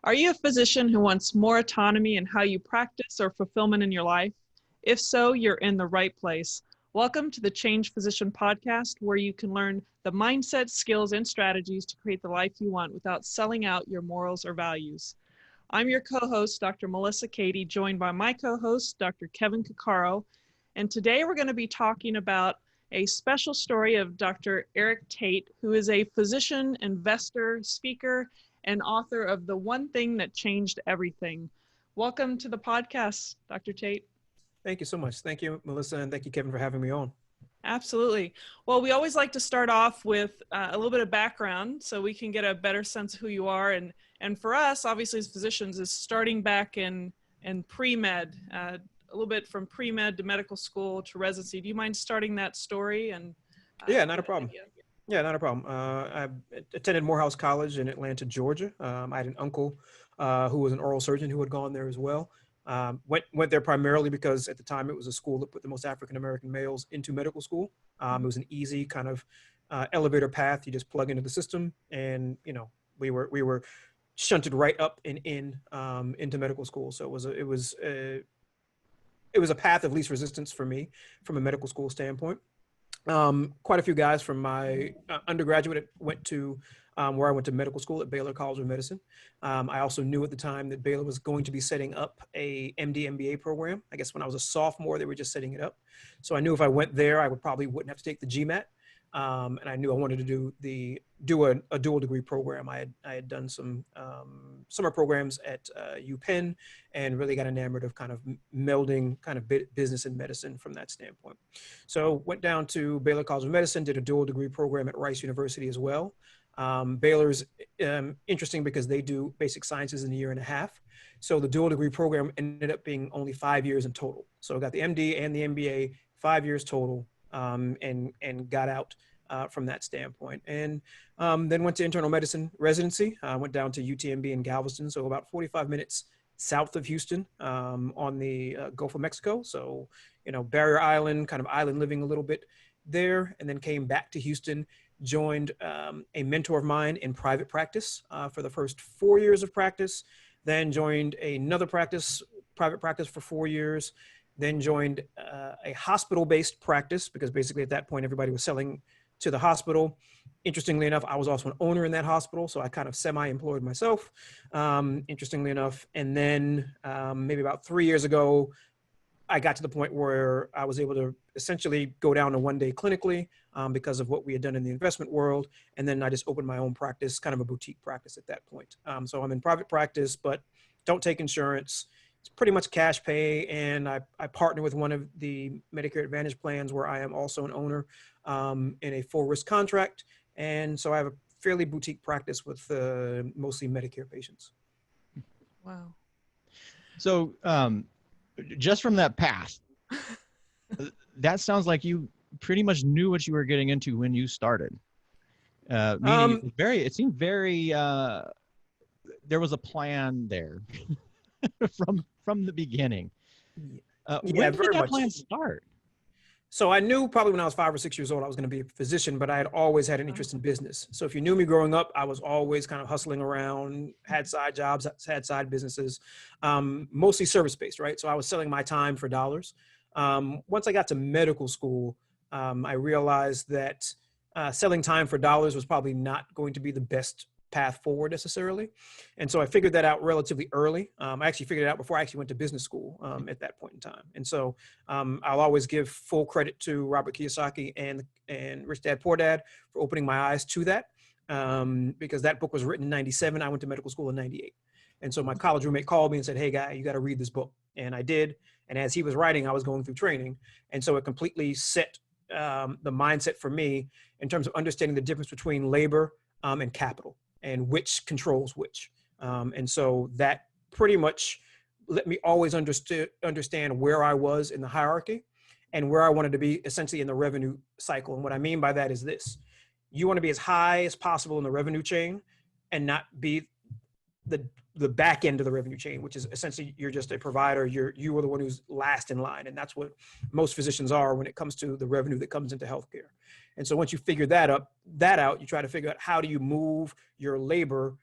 Are you a physician who wants more autonomy in how you practice or fulfillment in your life? If so, you're in the right place. Welcome to the Change Physician podcast, where you can learn the mindset, skills, and strategies to create the life you want without selling out your morals or values. I'm your co-host, Dr. Melissa Cady, joined by my co-host, Dr. Kevin Cuccaro. And today we're going to be talking about a special story of Dr. Eric Tait, who is a physician, investor, speaker, and author of The One Thing That Changed Everything. Welcome to the podcast, Dr. Tait. Thank you so much. Thank you, Melissa, and thank you, Kevin, for having me on. Absolutely. Well, we always like to start off with a little bit of background so we can get a better sense of who you are. And for us, obviously, as physicians, is starting back in pre-med, a little bit from pre-med to medical school to residency. Do you mind starting that story? Yeah, not a problem. Yeah, not a problem. I attended Morehouse College in Atlanta, Georgia. I had an uncle who was an oral surgeon who had gone there as well. Went there primarily because at the time it was a school that put the most African-American males into medical school. It was an easy kind of elevator path. You just plug into the system, and we were shunted right up and into medical school. So it was a path of least resistance for me from a medical school standpoint. Quite a few guys from my undergraduate went to where I went to medical school at Baylor College of Medicine. I also knew at the time that Baylor was going to be setting up a MD MBA program. I guess when I was a sophomore, they were just setting it up. So I knew if I went there, I wouldn't have to take the GMAT. And I knew I wanted to do a dual degree program. I had done some summer programs at UPenn and really got enamored of kind of melding kind of business and medicine from that standpoint. So went down to Baylor College of Medicine, did a dual degree program at Rice University as well. Baylor's interesting because they do basic sciences in a year and a half. So the dual degree program ended up being only 5 years in total. So I got the MD and the MBA, 5 years total. And got out from that standpoint. And then went to internal medicine residency. Went down to UTMB in Galveston, so about 45 minutes south of Houston on the Gulf of Mexico. So, Barrier Island, kind of island living a little bit there, and then came back to Houston, joined a mentor of mine in private practice for the first 4 years of practice, then joined another private practice for 4 years, then joined a hospital-based practice because basically at that point, everybody was selling to the hospital. Interestingly enough, I was also an owner in that hospital, so I kind of semi-employed myself, interestingly enough. And then maybe about 3 years ago, I got to the point where I was able to essentially go down to 1 day clinically because of what we had done in the investment world. And then I just opened my own practice, kind of a boutique practice at that point. So I'm in private practice, but don't take insurance. It's pretty much cash pay, and I partner with one of the Medicare Advantage plans where I am also an owner in a full risk contract. And so I have a fairly boutique practice with mostly Medicare patients. Wow. So just from that path, that sounds like you pretty much knew what you were getting into when you started. Meaning it seemed very, there was a plan there. from the beginning. When did that plan start? So I knew probably when I was 5 or 6 years old, I was going to be a physician, but I had always had an interest in business. So if you knew me growing up, I was always kind of hustling around, had side jobs, had side businesses, mostly service-based, right? So I was selling my time for dollars. Once I got to medical school, I realized that selling time for dollars was probably not going to be the best path forward necessarily. And so I figured that out relatively early. I actually figured it out before I actually went to business school at that point in time. And so I'll always give full credit to Robert Kiyosaki and Rich Dad Poor Dad for opening my eyes to that because that book was written in 97. I went to medical school in 98. And so my college roommate called me and said, "Hey guy, you got to read this book." And I did. And as he was writing, I was going through training. And so it completely set the mindset for me in terms of understanding the difference between labor and capital, and which controls which. And so that pretty much let me always understand where I was in the hierarchy and where I wanted to be essentially in the revenue cycle. And what I mean by that is this: you want to be as high as possible in the revenue chain and not be the back end of the revenue chain, which is essentially you're just a provider. You are the one who's last in line. And that's what most physicians are when it comes to the revenue that comes into healthcare. And so once you figure that out, you try to figure out how do you move your labor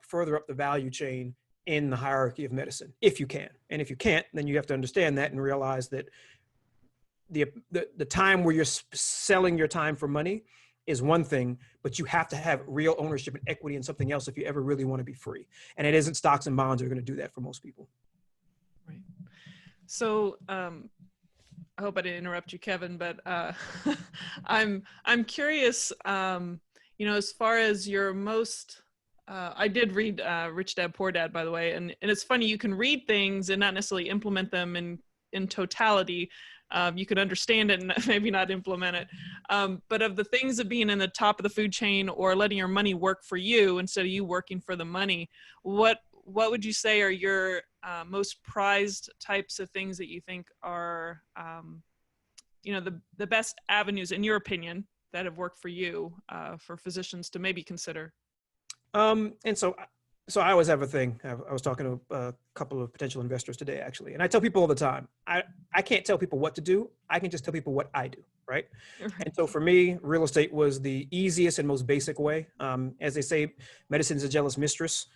further up the value chain in the hierarchy of medicine, if you can. And if you can't, then you have to understand that and realize that the time where you're selling your time for money is one thing, but you have to have real ownership and equity in something else if you ever really want to be free. And it isn't stocks and bonds that are going to do that for most people. Right. So I hope I didn't interrupt you, Kevin, but I'm curious, as far as your most, I did read Rich Dad, Poor Dad, by the way, and it's funny, you can read things and not necessarily implement them in totality. You could understand it and maybe not implement it. But of the things of being in the top of the food chain or letting your money work for you instead of you working for the money, what would you say are your most prized types of things that you think are, the best avenues, in your opinion, that have worked for you for physicians to maybe consider? And so I always have a thing. I was talking to a couple of potential investors today, actually, and I tell people all the time, I can't tell people what to do. I can just tell people what I do, right? And so for me, real estate was the easiest and most basic way. As they say, medicine is a jealous mistress,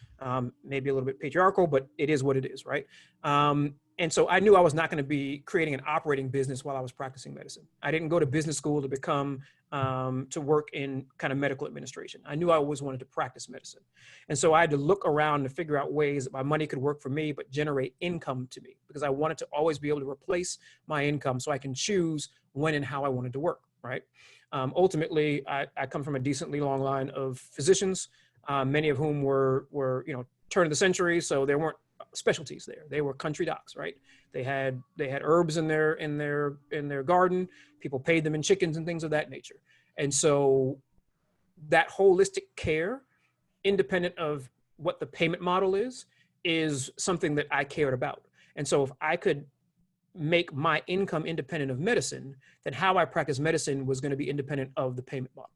maybe a little bit patriarchal, but it is what it is, right? And so I knew I was not going to be creating an operating business while I was practicing medicine. I didn't go to business school to become, to work in kind of medical administration. I knew I always wanted to practice medicine. And so I had to look around to figure out ways that my money could work for me, but generate income to me, because I wanted to always be able to replace my income so I can choose when and how I wanted to work, right? Ultimately, I come from a decently long line of physicians, many of whom were turn of the century, so there weren't specialties there. They were country docs, right? They had herbs in their garden. People paid them in chickens and things of that nature. And so that holistic care, independent of what the payment model is something that I cared about. And so if I could make my income independent of medicine, then how I practice medicine was going to be independent of the payment model.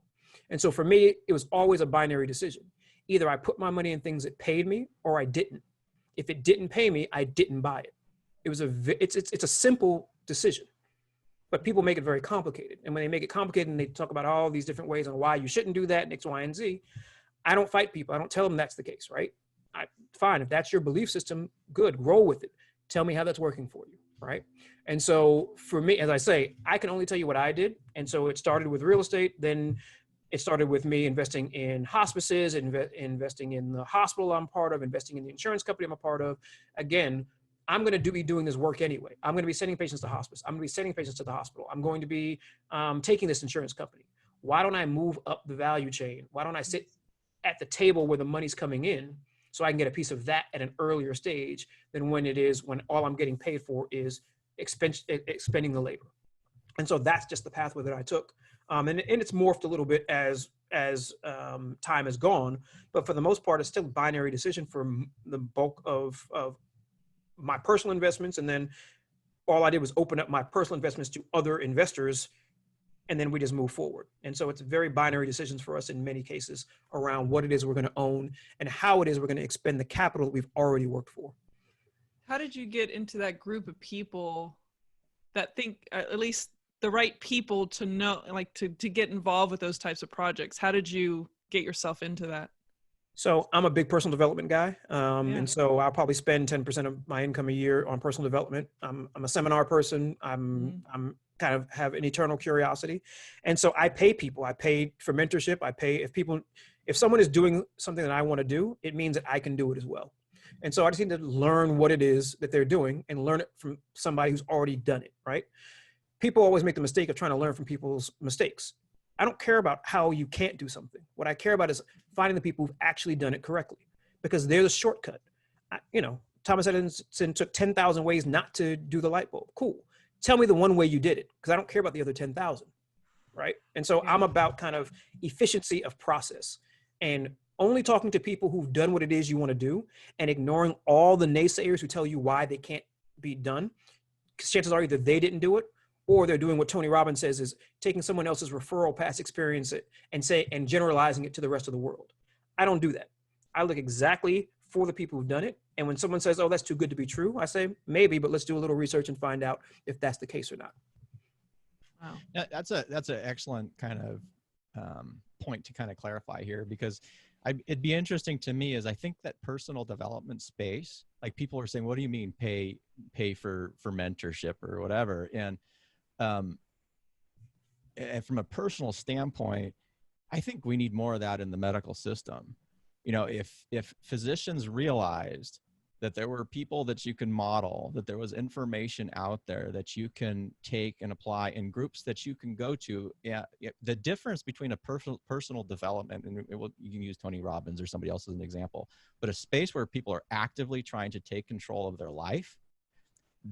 And so for me, it was always a binary decision. Either I put my money in things that paid me or I didn't. If it didn't pay me, I didn't buy it. It's a simple decision, but people make it very complicated. And when they make it complicated and they talk about all these different ways on why you shouldn't do that, and X, Y, and Z, I don't fight people. I don't tell them that's the case, right? Fine, if that's your belief system, good, roll with it. Tell me how that's working for you, right? And so for me, as I say, I can only tell you what I did. And so it started with real estate, then it started with me investing in hospices, investing in the hospital I'm part of, investing in the insurance company I'm a part of. Again, I'm going to be doing this work anyway. I'm going to be sending patients to hospice. I'm going to be sending patients to the hospital. I'm going to be taking this insurance company. Why don't I move up the value chain? Why don't I sit at the table where the money's coming in so I can get a piece of that at an earlier stage than when all I'm getting paid for is expending the labor. And so that's just the pathway that I took. And it's morphed a little bit as time has gone, but for the most part, it's still a binary decision for the bulk of my personal investments. And then all I did was open up my personal investments to other investors, and then we just move forward. And so it's very binary decisions for us in many cases around what it is we're going to own and how it is we're going to expend the capital that we've already worked for. How did you get into that group of people that think, at least the right people to know, like to get involved with those types of projects? How did you get yourself into that? So I'm a big personal development guy. And so I'll probably spend 10% of my income a year on personal development. I'm a seminar person. I'm kind of have an eternal curiosity. And so I pay people. I pay for mentorship. I pay if someone is doing something that I want to do, it means that I can do it as well. And so I just need to learn what it is that they're doing and learn it from somebody who's already done it, right? People always make the mistake of trying to learn from people's mistakes. I don't care about how you can't do something. What I care about is finding the people who've actually done it correctly, because there's a shortcut. Thomas Edison took 10,000 ways not to do the light bulb. Cool. Tell me the one way you did it, because I don't care about the other 10,000, right? And so I'm about kind of efficiency of process and only talking to people who've done what it is you want to do and ignoring all the naysayers who tell you why they can't be done. Because chances are either they didn't do it, or they're doing what Tony Robbins says is taking someone else's referral past experience and generalizing it to the rest of the world. I don't do that. I look exactly for the people who've done it. And when someone says, oh, that's too good to be true, I say, maybe, but let's do a little research and find out if that's the case or not. Wow. That's an excellent kind of point to kind of clarify here, because it'd be interesting to me is I think that personal development space, like people are saying, what do you mean pay for mentorship or whatever? And from a personal standpoint, I think we need more of that in the medical system. If physicians realized that there were people that you can model, that there was information out there that you can take and apply in groups that you can go to. Yeah, the difference between a personal development, and you can use Tony Robbins or somebody else as an example, but a space where people are actively trying to take control of their life,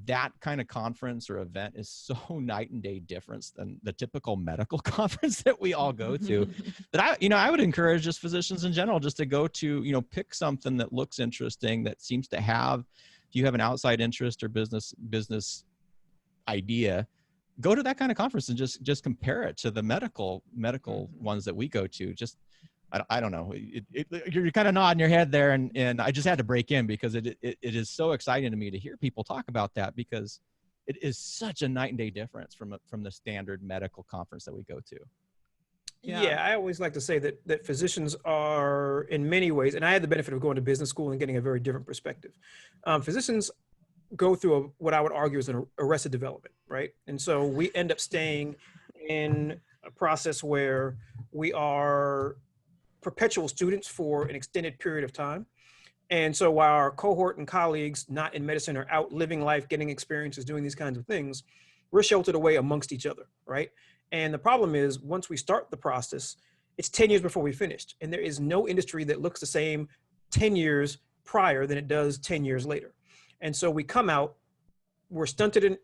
that kind of conference or event is so night and day difference than the typical medical conference that we all go to, that I would encourage just physicians in general just to go to, pick something that looks interesting, that seems to have, if you have an outside interest or business idea, go to that kind of conference and just compare it to the medical ones that we go to. Just, I don't know. You're kind of nodding your head there, and I just had to break in because it is so exciting to me to hear people talk about that, because it is such a night and day difference from the standard medical conference that we go to. Yeah, I always like to say that physicians are, in many ways, and I had the benefit of going to business school and getting a very different perspective. Physicians go through what I would argue is an arrested development, right? And so we end up staying in a process where we are perpetual students for an extended period of time. And so while our cohort and colleagues not in medicine are out living life, getting experiences, doing these kinds of things, we're sheltered away amongst each other, right? And the problem is, once we start the process, it's 10 years before we finished. And there is no industry that looks the same 10 years prior than it does 10 years later. And so we come out, we're stunted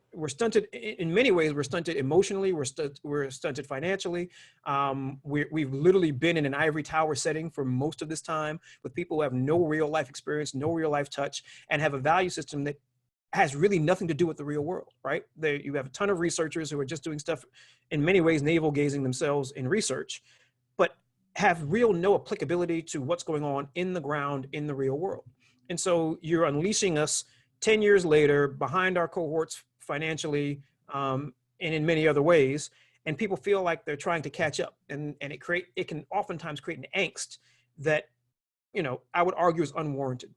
in many ways. We're stunted emotionally. We're stunted financially. We've literally been in an ivory tower setting for most of this time with people who have no real life experience, no real life touch, and have a value system that has really nothing to do with the real world, right? You have a ton of researchers who are just doing stuff, in many ways, navel gazing themselves in research, but have no applicability to what's going on in the ground in the real world. And so you're unleashing us 10 years later behind our cohorts financially, and in many other ways, and people feel like they're trying to catch up, and it can oftentimes create an angst that, I would argue is unwarranted.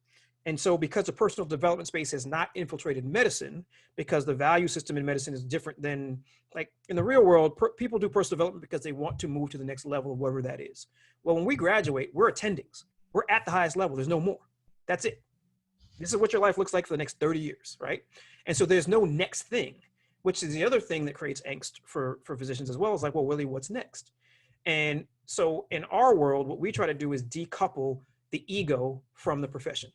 And so because the personal development space has not infiltrated medicine, because the value system in medicine is different than, like, in the real world, people do personal development because they want to move to the next level of whatever that is. Well, when we graduate, we're attendings. We're at the highest level. There's no more. That's it. This is what your life looks like for the next 30 years, right? And so there's no next thing, which is the other thing that creates angst for physicians as well. Is like, well, Willie, what's next? And so in our world, what we try to do is decouple the ego from the profession.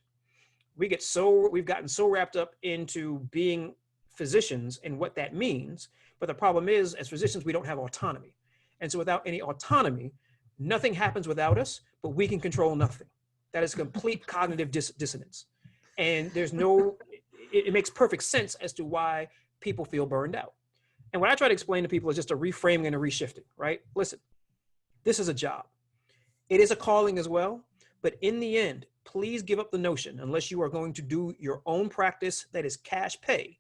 We've gotten so wrapped up into being physicians and what that means. But the problem is, as physicians, we don't have autonomy. And so without any autonomy, nothing happens without us, but we can control nothing. That is complete cognitive dissonance. And it makes perfect sense as to why people feel burned out. And what I try to explain to people is just a reframing and a reshifting, right? Listen, this is a job. It is a calling as well, but in the end, please give up the notion, unless you are going to do your own practice that is cash pay,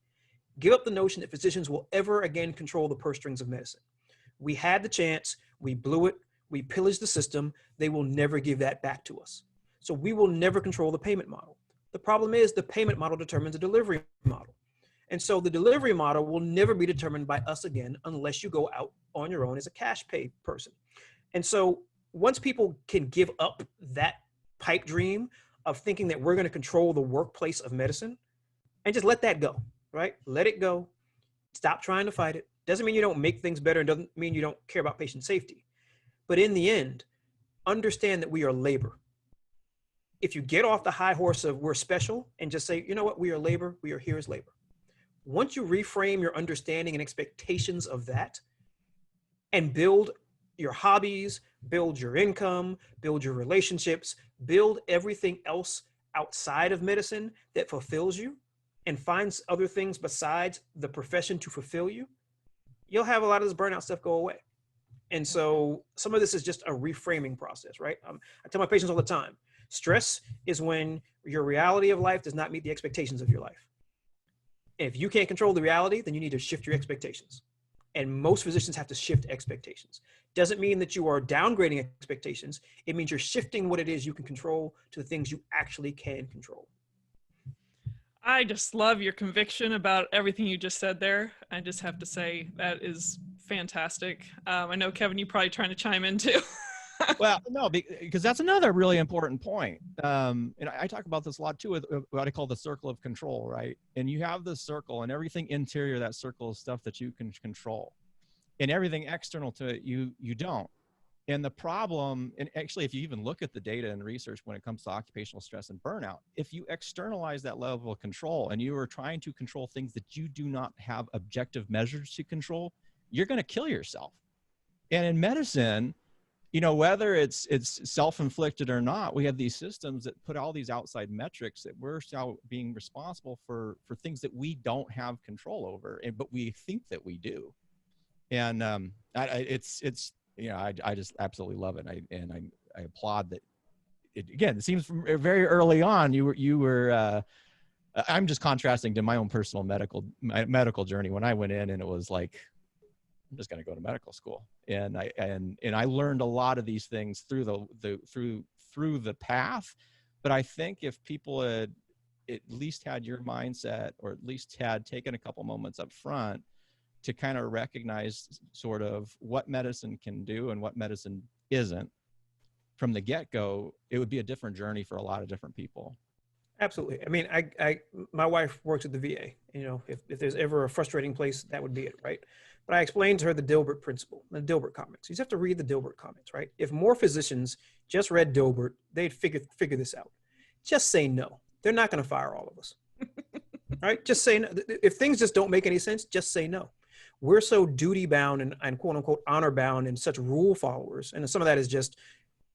give up the notion that physicians will ever again control the purse strings of medicine. We had the chance, we blew it, we pillaged the system, they will never give that back to us. So we will never control the payment model. The problem is the payment model determines the delivery model. And so the delivery model will never be determined by us again unless you go out on your own as a cash pay person. And so once people can give up that pipe dream of thinking that we're going to control the workplace of medicine and just let that go, right? Let it go. Stop trying to fight it. Doesn't mean you don't make things better. It doesn't mean you don't care about patient safety. But in the end, understand that we are labor. If you get off the high horse of we're special and just say, you know what, we are labor, we are here as labor. Once you reframe your understanding and expectations of that and build your hobbies, build your income, build your relationships, build everything else outside of medicine that fulfills you, and find other things besides the profession to fulfill you, you'll have a lot of this burnout stuff go away. And so some of this is just a reframing process, right? I tell my patients all the time, stress is when your reality of life does not meet the expectations of your life. And if you can't control the reality, then you need to shift your expectations. And most physicians have to shift expectations. doesn't mean that you are downgrading expectations. It means you're shifting what it is you can control to the things you actually can control. I just love your conviction about everything you just said there. I just have to say that is fantastic. I know, Kevin, you're probably trying to chime in too. Well, no, because that's another really important point. And I talk about this a lot too with what I call the circle of control, right? And you have this circle, and everything interior of that circle is stuff that you can control. And everything external to it, you don't. And the problem, and actually, if you even look at the data and research when it comes to occupational stress and burnout, if you externalize that level of control and you are trying to control things that you do not have objective measures to control, you're going to kill yourself. And in medicine, you know, whether it's self-inflicted or not, we have these systems that put all these outside metrics that we're now being responsible for things that we don't have control over, but we think that we do. And it's you know, I just absolutely love it. I applaud that. Again, it seems from very early on you were I'm just contrasting to my own personal medical journey when I went in, and it was like, I'm just going to go to medical school. And I learned a lot of these things through the path. But I think if people had at least had your mindset, or at least had taken a couple moments up front to kind of recognize sort of what medicine can do and what medicine isn't from the get-go, it would be a different journey for a lot of different people. Absolutely. I mean, my wife works at the VA. You know, if there's ever a frustrating place, that would be it, right? But I explained to her the Dilbert Principle, the Dilbert comments. You just have to read the Dilbert comments, right? If more physicians just read Dilbert, they'd figure this out. Just say no. They're not going to fire all of us. Right? Just say no. If things just don't make any sense, just say no. We're so duty bound and quote unquote honor bound and such rule followers. And some of that is just,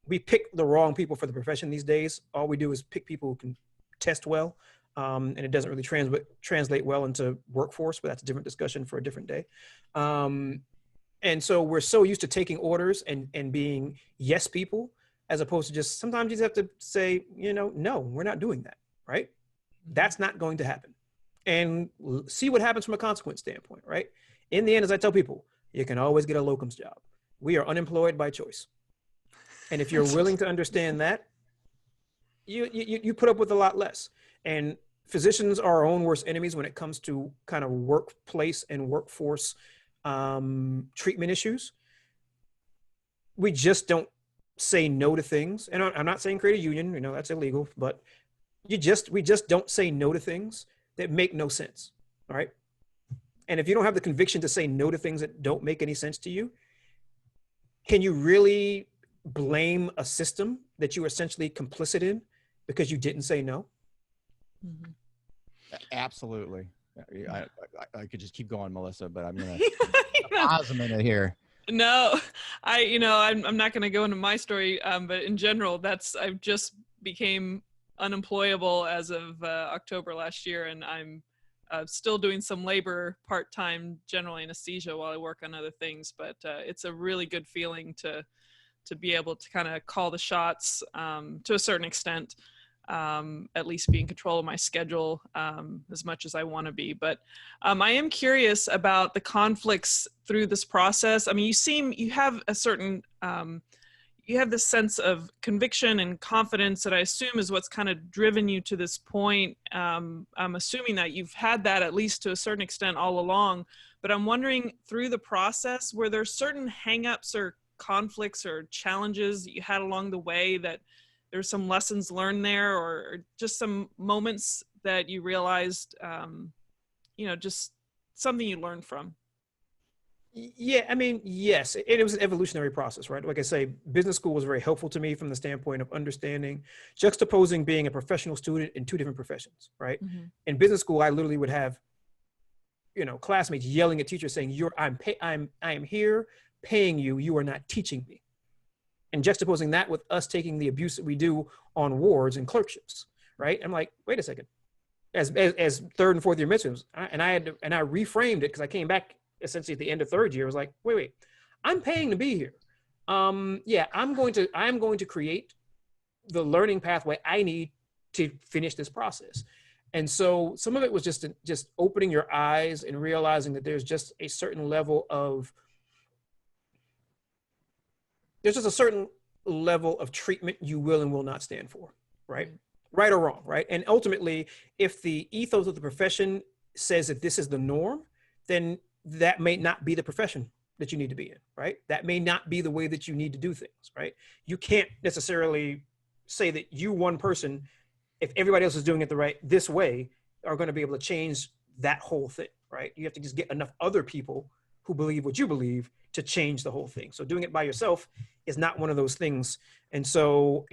we pick the wrong people for the profession these days. All we do is pick people who can test well. And it doesn't really translate well into workforce, but that's a different discussion for a different day. And so we're so used to taking orders and being yes people, as opposed to just, sometimes you just have to say, you know, no, we're not doing that, right? That's not going to happen. And see what happens from a consequence standpoint, right? In the end, as I tell people, you can always get a locums job. We are unemployed by choice. And if you're willing to understand that, you put up with a lot less. And physicians are our own worst enemies when it comes to kind of workplace and workforce treatment issues. We just don't say no to things. And I'm not saying create a union, you know, that's illegal, but we just don't say no to things that make no sense, all right? And if you don't have the conviction to say no to things that don't make any sense to you, can you really blame a system that you were essentially complicit in because you didn't say no? Mm-hmm. Absolutely. I could just keep going, Melissa, but I'm going to pause a minute here. No, I'm not going to go into my story, but in general, I've just became unemployable as of October last year, and I'm still doing some labor part-time general anesthesia while I work on other things, but it's a really good feeling to be able to kind of call the shots to a certain extent, at least be in control of my schedule as much as I want to be. But I am curious about the conflicts through this process. I mean, you have a certain, you have this sense of conviction and confidence that I assume is what's kind of driven you to this point. I'm assuming that you've had that at least to a certain extent all along, but I'm wondering through the process, were there certain hangups or conflicts or challenges that you had along the way that there's some lessons learned there, or just some moments that you realized, just something you learned from? Yeah, I mean, yes, it was an evolutionary process, right? Like I say, business school was very helpful to me from the standpoint of understanding, juxtaposing being a professional student in two different professions, right? Mm-hmm. In business school, I literally would have, classmates yelling at teachers saying, I am here paying you, you are not teaching me. And juxtaposing that with us taking the abuse that we do on wards and clerkships, right? I'm like, wait a second. As third and fourth year midterms, I reframed it because I came back essentially at the end of third year. I was like, wait, I'm paying to be here. I'm going to create the learning pathway I need to finish this process. And so some of it was just opening your eyes and realizing that there's just a certain level of there's just a certain level of treatment you will and will not stand for, right? Right or wrong, right? And ultimately, if the ethos of the profession says that this is the norm, then that may not be the profession that you need to be in, right? That may not be the way that you need to do things, right? You can't necessarily say that you, one person, if everybody else is doing it this way, are going to be able to change that whole thing, right? You have to just get enough other people who believe what you believe to change the whole thing. So doing it by yourself is not one of those things. And so,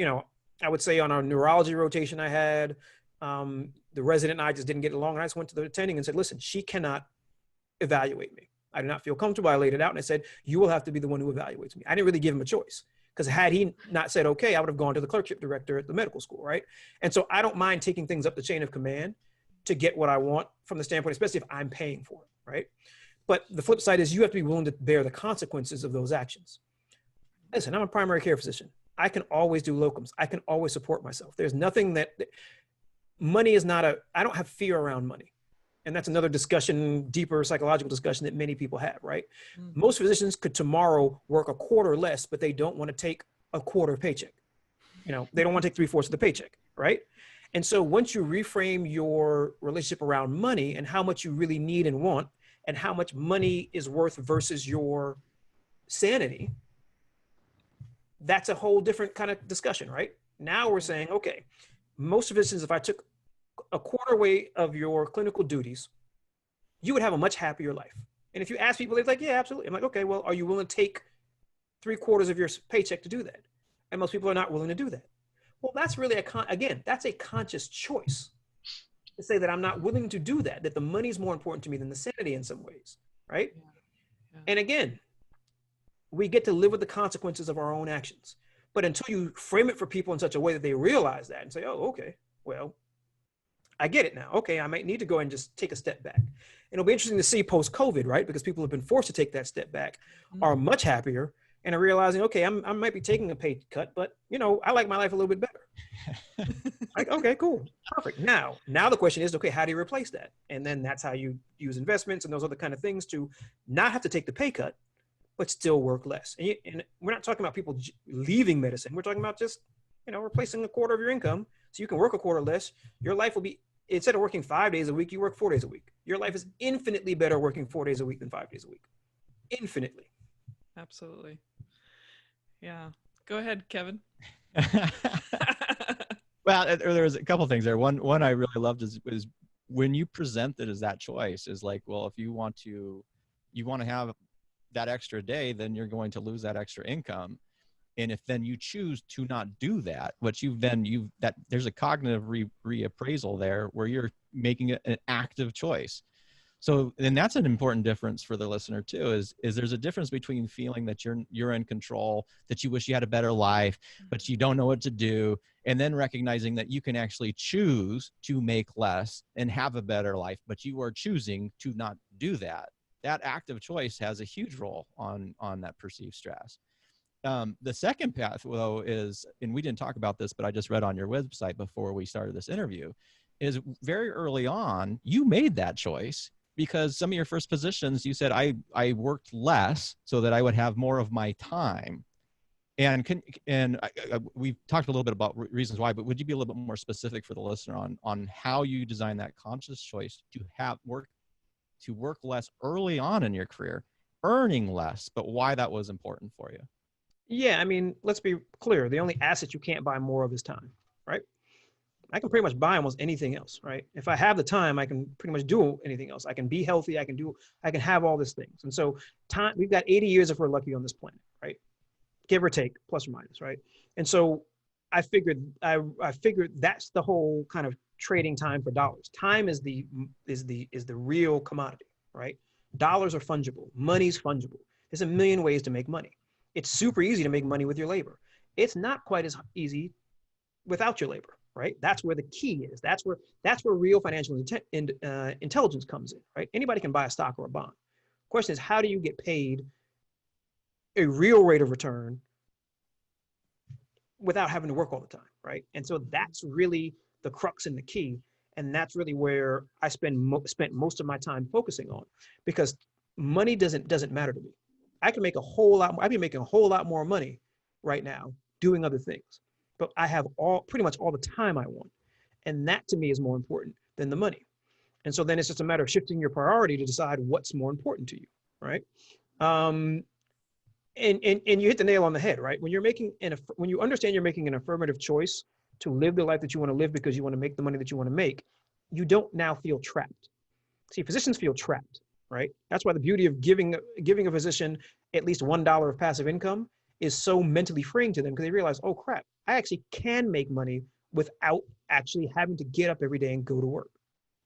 I would say on our neurology rotation I had, the resident and I just didn't get along. And I just went to the attending and said, listen, she cannot evaluate me. I did not feel comfortable. I laid it out and I said, you will have to be the one who evaluates me. I didn't really give him a choice, because had he not said, okay, I would have gone to the clerkship director at the medical school, right? And so I don't mind taking things up the chain of command to get what I want from the standpoint, especially if I'm paying for it, right? But the flip side is you have to be willing to bear the consequences of those actions. Listen, I'm a primary care physician. I can always do locums. I can always support myself. There's nothing that money is not I don't have fear around money. And that's another discussion, deeper psychological discussion that many people have, right? Mm-hmm. Most physicians could tomorrow work a quarter less, but they don't want to take a quarter paycheck. They don't want to take 3/4 of the paycheck, right? And so once you reframe your relationship around money and how much you really need and want, and how much money is worth versus your sanity, that's a whole different kind of discussion, right? Now we're saying, okay, most physicians, if I took a quarter away of your clinical duties, you would have a much happier life. And if you ask people, they're like, yeah, absolutely. I'm like, okay, well, are you willing to take 3/4 of your paycheck to do that? And most people are not willing to do that. Well, that's really that's a conscious choice to say that I'm not willing to do that the money is more important to me than the sanity in some ways, right? Yeah. Yeah. And again, we get to live with the consequences of our own actions. But until you frame it for people in such a way that they realize that and say, oh, okay, well, I get it now. Okay, I might need to go and just take a step back. And it'll be interesting to see post-COVID, right? Because people have been forced to take that step back, are much happier, and are realizing, okay, I might be taking a pay cut, but I like my life a little bit better. Like, okay, cool, perfect. Now the question is, okay, how do you replace that? And then that's how you use investments and those other kind of things to not have to take the pay cut, but still work less. And we're not talking about people leaving medicine. We're talking about just, replacing a quarter of your income so you can work a quarter less. Your life will be, instead of working 5 days a week, you work 4 days a week. Your life is infinitely better working 4 days a week than 5 days a week. Infinitely. Absolutely. Yeah. Go ahead, Kevin. Well, there was a couple of things there. One I really loved is when you present it as that choice is like, well, if you want to have that extra day, then you're going to lose that extra income. And if then you choose to not do that, there's a cognitive reappraisal there where you're making it an active choice. So, and that's an important difference for the listener too, is there's a difference between feeling that you're in control, that you wish you had a better life, but you don't know what to do. And then recognizing that you can actually choose to make less and have a better life, but you are choosing to not do that. That active choice has a huge role on that perceived stress. The second path, though, is, and we didn't talk about this, but I just read on your website before we started this interview, is very early on, you made that choice because some of your first positions, you said, I worked less so that I would have more of my time. And we've talked a little bit about reasons why, but would you be a little bit more specific for the listener on how you design that conscious choice to work less early on in your career, earning less, but why that was important for you? Yeah, I mean, let's be clear. The only asset you can't buy more of is time, right? I can pretty much buy almost anything else, right? If I have the time, I can pretty much do anything else. I can be healthy. I can have all these things. And so time, we've got 80 years if we're lucky on this planet, right? Give or take, plus or minus, right? And so I figured that's the whole kind of trading time for dollars. Time is the real commodity, right? Dollars are fungible. Money's fungible. There's a million ways to make money. It's super easy to make money with your labor. It's not quite as easy without your labor, right? That's where the key is. That's where real financial intelligence comes in, right? Anybody can buy a stock or a bond. Question is, how do you get paid a real rate of return without having to work all the time, right? And so that's really the crux and the key. And that's really where I spent most of my time focusing on, because money doesn't matter to me. I can make a whole lot more. I'd be making a whole lot more money right now doing other things, but I have pretty much all the time I want. And that to me is more important than the money. And so then it's just a matter of shifting your priority to decide what's more important to you, right? And you hit the nail on the head, right? When when you understand you're making an affirmative choice to live the life that you want to live because you want to make the money that you want to make, you don't now feel trapped. See, physicians feel trapped, right? That's why the beauty of giving a physician at least $1 of passive income is so mentally freeing to them, because they realize, oh crap, I actually can make money without actually having to get up every day and go to work,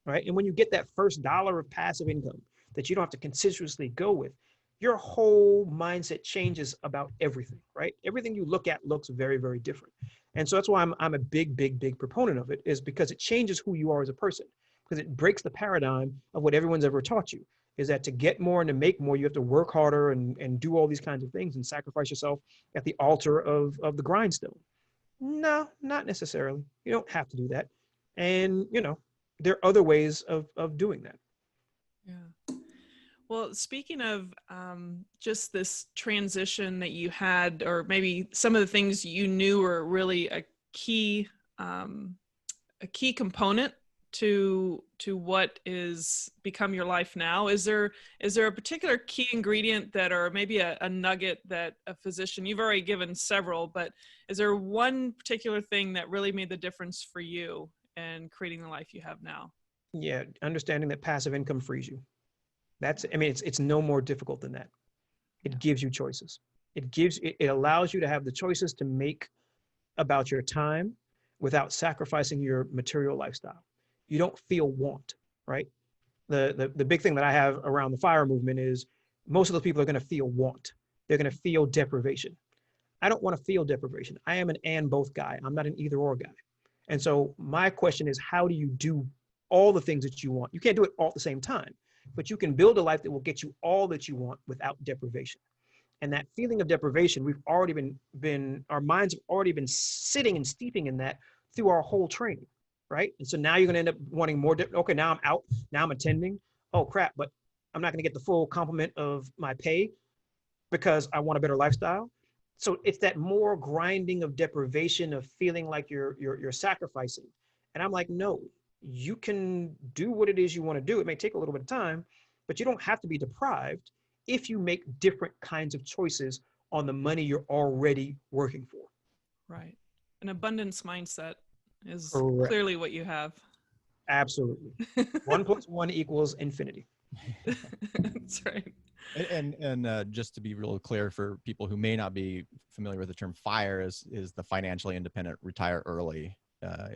right? And when you get that first dollar of passive income that you don't have to continuously go with, your whole mindset changes about everything, right? Everything you look at looks very, very different. And so that's why I'm a big, big, big proponent of it, is because it changes who you are as a person, because it breaks the paradigm of what everyone's ever taught you, is that to get more and to make more, you have to work harder and do all these kinds of things and sacrifice yourself at the altar of the grindstone. No, not necessarily. You don't have to do that. And, there are other ways of doing that. Yeah. Well, speaking of just this transition that you had, or maybe some of the things you knew were really a key component to what is become your life now, is there a particular key ingredient that, or maybe a nugget that a physician, you've already given several, but is there one particular thing that really made the difference for you in creating the life you have now? Yeah, understanding that passive income frees you. It's no more difficult than that. It gives you choices. It allows you to have the choices to make about your time without sacrificing your material lifestyle. You don't feel want, right? The big thing that I have around the FIRE movement is most of those people are going to feel want. They're going to feel deprivation. I don't want to feel deprivation. I am an and both guy. I'm not an either or guy. And so my question is, how do you do all the things that you want? You can't do it all at the same time, but you can build a life that will get you all that you want without deprivation. And that feeling of deprivation, we've already our minds have already been sitting and steeping in that through our whole training, right? And so now you're going to end up wanting more. Okay, now I'm out. Now I'm attending. Oh crap, but I'm not going to get the full complement of my pay because I want a better lifestyle. So it's that more grinding of deprivation, of feeling like you're sacrificing. And I'm like, no, you can do what it is you want to do. It may take a little bit of time, but you don't have to be deprived if you make different kinds of choices on the money you're already working for. Right. An abundance mindset is Correct. Clearly what you have. Absolutely. 1 + 1 = infinity. That's right. And just to be real clear for people who may not be familiar with the term FIRE, is the financially independent retire early,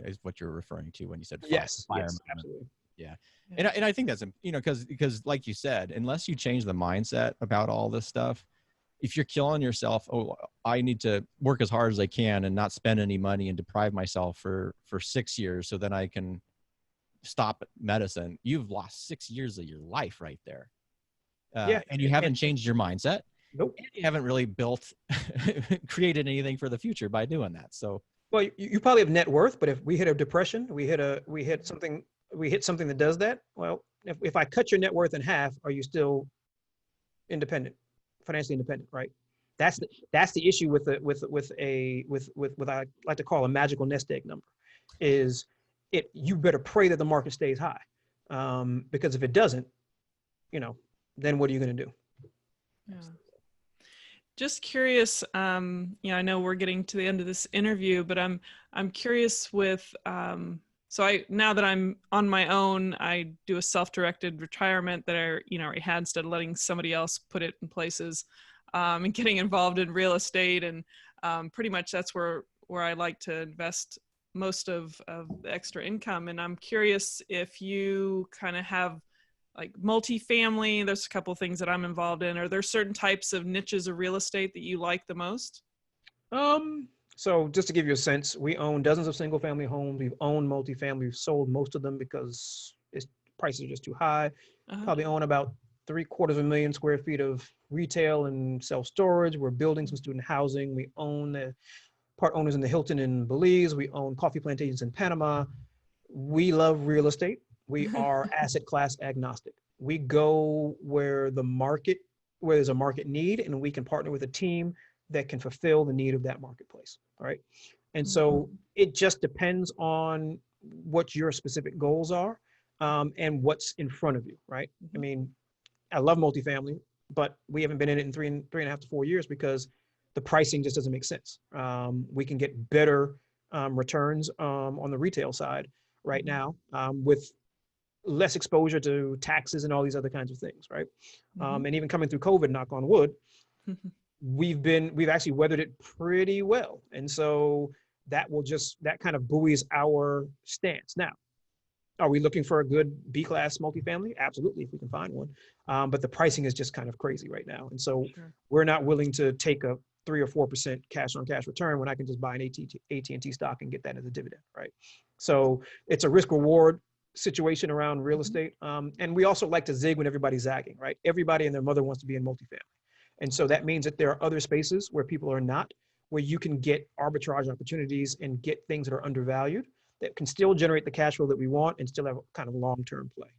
is what you're referring to when you said FIRE. Yes, FIRE yes, movement. absolutely. Yeah. And I think that's, because like you said, unless you change the mindset about all this stuff, if you're killing yourself, oh, I need to work as hard as I can and not spend any money and deprive myself for 6 years so then I can stop medicine, you've lost 6 years of your life right there. And you haven't changed your mindset. Nope. And you haven't really created anything for the future by doing that. So, well, you probably have net worth, but if we hit a depression, we hit something that does that. Well, if I cut your net worth in half, are you still independent, financially independent, right? That's the issue with what I like to call a magical nest egg number, is you better pray that the market stays high, because if it doesn't, then what are you going to do? Yeah. Just curious, I know we're getting to the end of this interview, but I'm curious with, now that I'm on my own, I do a self-directed retirement that I already had, instead of letting somebody else put it in places, and getting involved in real estate. And pretty much that's where I like to invest most of the extra income. And I'm curious if you kind of have like multifamily. There's a couple of things that I'm involved in. Are there certain types of niches of real estate that you like the most? So just to give you a sense, we own dozens of single family homes. We've owned multifamily. We've sold most of them because prices are just too high. Probably own about 750,000 square feet of retail and self-storage. We're building some student housing. We own the part owners in the Hilton in Belize. We own coffee plantations in Panama. We love real estate. We are asset class agnostic. We go where there's a market need, and we can partner with a team that can fulfill the need of that marketplace. All right. And so it just depends on what your specific goals are, and what's in front of you. Right. I mean, I love multifamily, but we haven't been in it in three and a half to 4 years because the pricing just doesn't make sense. We can get better returns on the retail side right now, with less exposure to taxes and all these other kinds of things, right? And even coming through COVID, knock on wood, we've actually weathered it pretty well. And so that kind of buoys our stance. Now, are we looking for a good B-class multifamily? Absolutely, if we can find one. But the pricing is just kind of crazy right now. And so we're not willing to take a 3 or 4% cash on cash return when I can just buy an AT&T stock and get that as a dividend, right? So it's a risk reward situation around real estate. And we also like to zig when everybody's zagging, right? Everybody and their mother wants to be in multifamily. And so that means that there are other spaces where people are not, where you can get arbitrage opportunities and get things that are undervalued that can still generate the cash flow that we want and still have a kind of long-term play.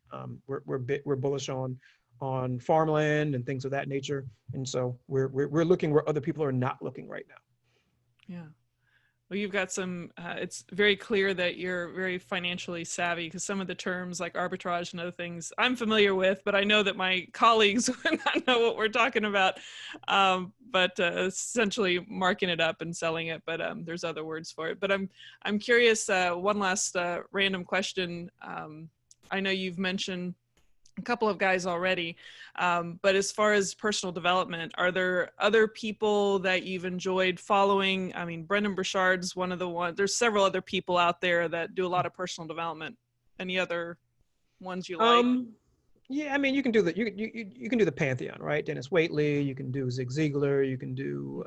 We're bullish on farmland and things of that nature. And so we're looking where other people are not looking right now. Yeah. Well, you've got some, it's very clear that you're very financially savvy, because some of the terms like arbitrage and other things I'm familiar with, but I know that my colleagues would not know what we're talking about. But essentially marking it up and selling it, but there's other words for it. But I'm curious, one last random question. I know you've mentioned a couple of guys already, but as far as personal development, are there other people that you've enjoyed following? I mean, Brendan Burchard's one of the ones. There's several other people out there that do a lot of personal development. Any other ones you like? Yeah, I mean, you can do you can do the pantheon, right? Dennis Waitley, you can do Zig Ziglar, you can do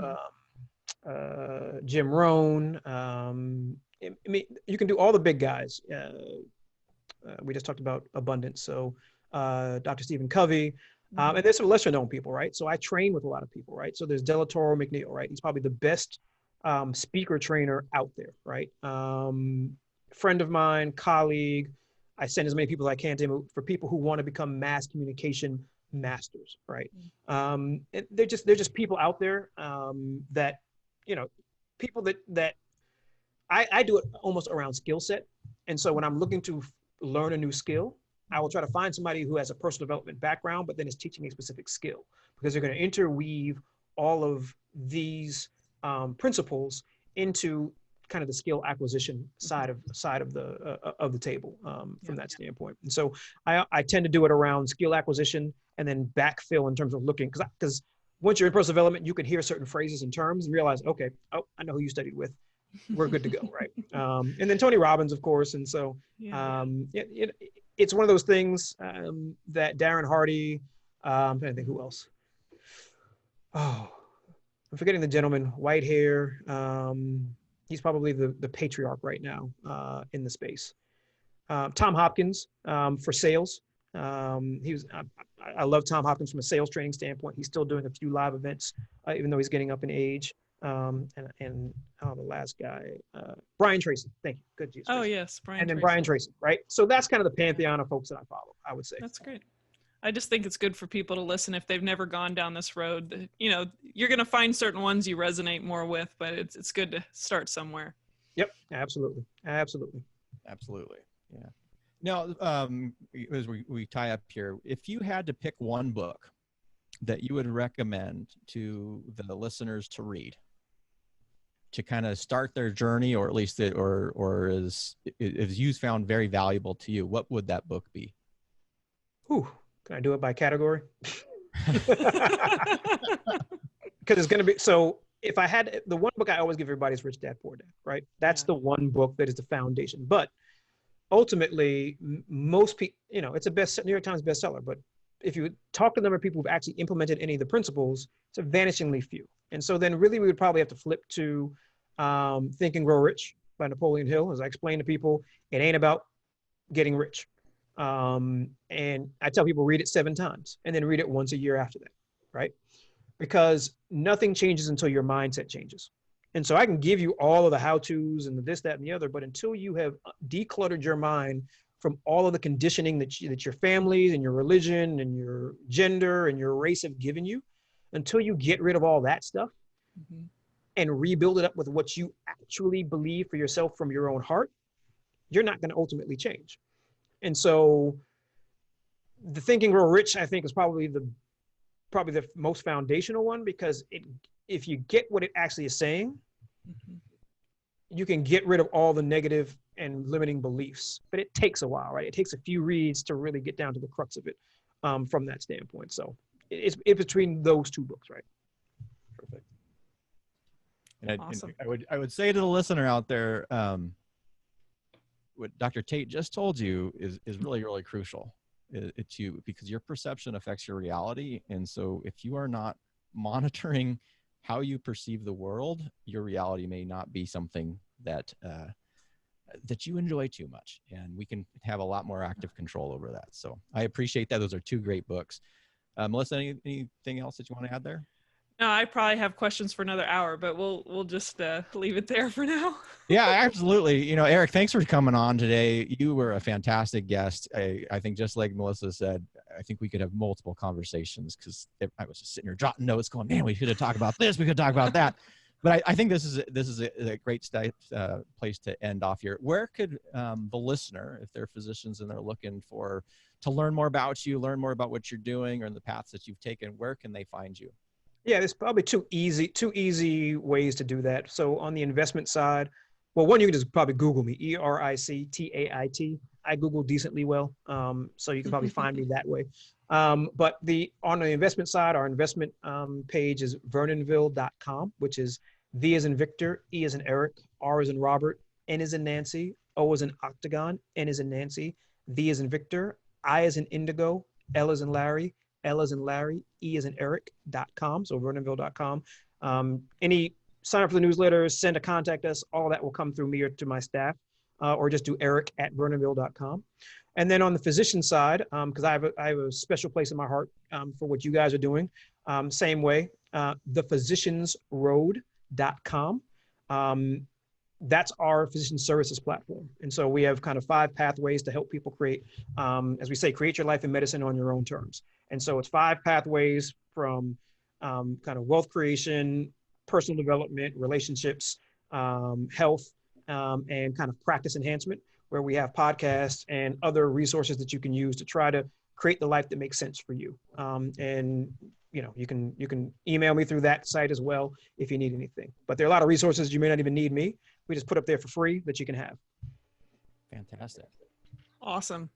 Jim Rohn. I mean, you can do all the big guys. We just talked about abundance, so Dr. Stephen Covey, and there's some lesser known people, right? So I train with a lot of people, right? So there's Delatoro McNeil, right? He's probably the best speaker trainer out there, right? Friend of mine, colleague. I send as many people as I can to him for people who want to become mass communication masters, right? They're just people out there that, you know, people that I do it almost around skill set. And so when I'm looking to learn a new skill, I will try to find somebody who has a personal development background, but then is teaching a specific skill, because they're going to interweave all of these principles into kind of the skill acquisition side of the table from that standpoint. And so I tend to do it around skill acquisition and then backfill in terms of looking, because once you're in personal development, you can hear certain phrases and terms and realize, okay, oh, I know who you studied with. We're good to go, right? And then Tony Robbins, of course. And so it's one of those things that Darren Hardy, I'm trying to think who else. Oh, I'm forgetting the gentleman, white hair. He's probably the patriarch right now in the space. Tom Hopkins for sales. I love Tom Hopkins from a sales training standpoint. He's still doing a few live events, even though he's getting up in age. And the last guy, Brian Tracy. Thank you. Good. Jesus. Oh yes, Brian. And then Tracy. Brian Tracy, right? So that's kind of the pantheon of folks that I follow, I would say. That's great. I just think it's good for people to listen if they've never gone down this road. You know, you're going to find certain ones you resonate more with, but it's good to start somewhere. Yep, absolutely. Yeah. Now, as we tie up here, if you had to pick one book that you would recommend to the listeners to read to kind of start their journey, or at least is you found very valuable to you, what would that book be? Ooh. Can I do it by category? Because it's going to be, so if I had, the one book I always give everybody is Rich Dad, Poor Dad, right? That's the one book that is the foundation. But ultimately, most people, you know, it's a New York Times bestseller, but if you talk to the number of people who've actually implemented any of the principles, it's a vanishingly few. And so then really we would probably have to flip to Think and Grow Rich by Napoleon Hill. As I explain to people, it ain't about getting rich. And I tell people read it 7 times and then read it once a year after that, right? Because nothing changes until your mindset changes. And so I can give you all of the how-tos and the this, that, and the other, but until you have decluttered your mind from all of the conditioning that your families and your religion and your gender and your race have given you, until you get rid of all that stuff, Mm-hmm. and rebuild it up with what you actually believe for yourself from your own heart, you're not going to ultimately change. And so the Think and Grow Rich, I think, is probably the most foundational one, because if you get what it actually is saying, Mm-hmm. you can get rid of all the negative and limiting beliefs. But it takes a while, right? It takes a few reads to really get down to the crux of it from that standpoint. So it's between those two books, right? Perfect. And Awesome. I would say to the listener out there, what Dr. Tait just told you is really, really crucial. It's you, because your perception affects your reality. And so if you are not monitoring how you perceive the world, your reality may not be something that that you enjoy too much. And we can have a lot more active control over that. So I appreciate that. Those are two great books. Melissa, anything else that you want to add there? No, I probably have questions for another hour, but we'll just leave it there for now. Yeah, absolutely. You know, Eric, thanks for coming on today. You were a fantastic guest. I think just like Melissa said, I think we could have multiple conversations, because I was just sitting here jotting notes going, man, we could have talked about this. We could talk about that. But I think this is a great place to end off here. Where could the listener, if they're physicians and they're looking to learn more about you, learn more about what you're doing or the paths that you've taken, where can they find you? Yeah, there's probably two easy ways to do that. So on the investment side, well, one, you can just probably Google me, ERICTAIT. I Google decently well, so you can probably find me that way. But on the investment side, our investment page is vernonville.com, which is V as in Victor, E as in Eric, R as in Robert, N as in Nancy, O as in Octagon, N as in Nancy, V as in Victor, I as in Indigo, L as in Larry, L as in Larry, E as in Eric.com, so vernonville.com. Any sign up for the newsletter, send a contact us, all that will come through me or to my staff, or just do eric@vernonville.com. And then on the physician side, because I have a special place in my heart for what you guys are doing, same way, thephysiciansroad.com. That's our physician services platform. And so we have kind of 5 pathways to help people create, as we say, create your life in medicine on your own terms. And so it's 5 pathways from kind of wealth creation, personal development, relationships, health, and kind of practice enhancement, where we have podcasts and other resources that you can use to try to create the life that makes sense for you. And you know, you can email me through that site as well if you need anything. But there are a lot of resources you may not even need me. We just put up there for free that you can have. Fantastic. Awesome.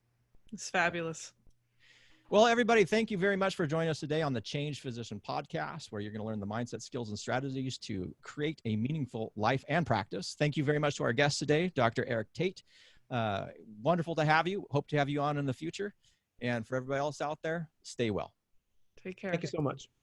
It's fabulous. Well, everybody, thank you very much for joining us today on the Change Physician podcast, where you're going to learn the mindset, skills, and strategies to create a meaningful life and practice. Thank you very much to our guest today, Dr. Eric Tait. Wonderful to have you. Hope to have you on in the future. And for everybody else out there, stay well. Take care. Thank you so much.